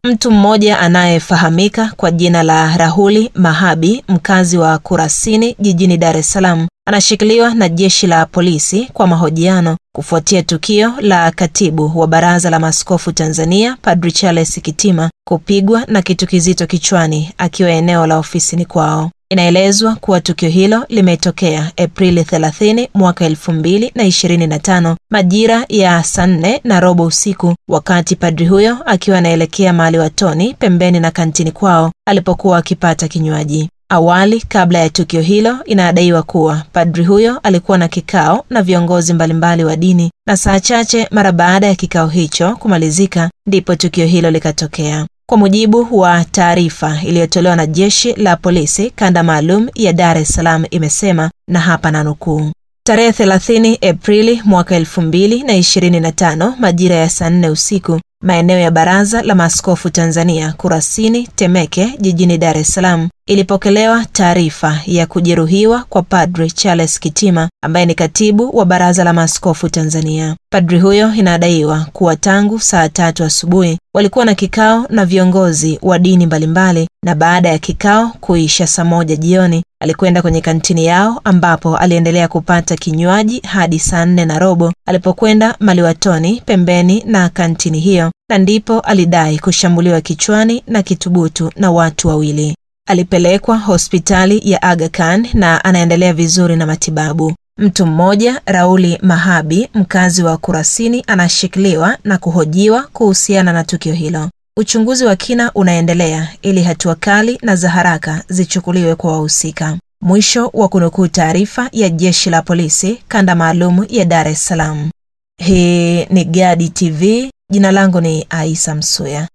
Mtu mmoja anayefahamika kwa jina la Rahuli Mahabi, mkazi wa Kurasini jijini Dar es Salaam, anashikiliwa na jeshi la polisi kwa mahojiano kufuatia tukio la katibu wa Baraza la Maaskofu Tanzania, Padri Charles Kitima, kupigwa na kitu kizito kichwani akiwa eneo la ofisini kwao. Inaelezwa kuwa tukio hilo limetokea Aprili 30 mwaka 2025 majira ya saa 4:15 usiku, wakati padri huyo akiwa anaelekea mahali watoni pembeni na kantini kwao alipokuwa akipata kinywaji. Awali, kabla ya tukio hilo, inadaiwa kuwa padri huyo alikuwa na kikao na viongozi mbalimbali wa dini, na saa chache mara baada ya kikao hicho kumalizika ndipo tukio hilo likatokea. Kwa mujibu wa taarifa iliyotolewa na jeshi la polisi kanda maalum ya Dar es Salaam, imesema, na hapa nanukuu: tarehe 30 Aprili mwaka 2025 majira ya saa 4 usiku, maeneo ya Baraza la Maaskofu Tanzania Kurasini Temeke jijini Dar es Salaam, ilipokelewa taarifa ya kujeruhiwa kwa Padri Charles Kitima ambaye ni katibu wa Baraza la Maaskofu Tanzania. Padri huyo inadaiwa kuwa tangu saa 3 asubuhi walikuwa na kikao na viongozi wa dini mbalimbali, na baada ya kikao kuisha saa 1 jioni alikwenda kwenye kantini yao ambapo aliendelea kupata kinywaji hadi saa 4:15 alipokwenda maliwatoni pembeni na kantini hiyo, na ndipo alidai kushambuliwa kichwani na kitubutu na watu wawili. Alipelekwa hospitali ya Aga Khan na anaendelea vizuri na matibabu. Mtu mmoja, Rahuli Mahabi, mkazi wa Kurasini, anashikiliwa na kuhojiwa kuhusiana na tukio hilo. Uchunguzi wa kina unaendelea ili hatua kali na za haraka zichukuliwe kwa wahusika. Mwisho wa kunukuu taarifa ya jeshi la polisi kanda maalum ya Dar es Salaam. Hii ni Gadi TV. Jina langu ni Aisa Msuya.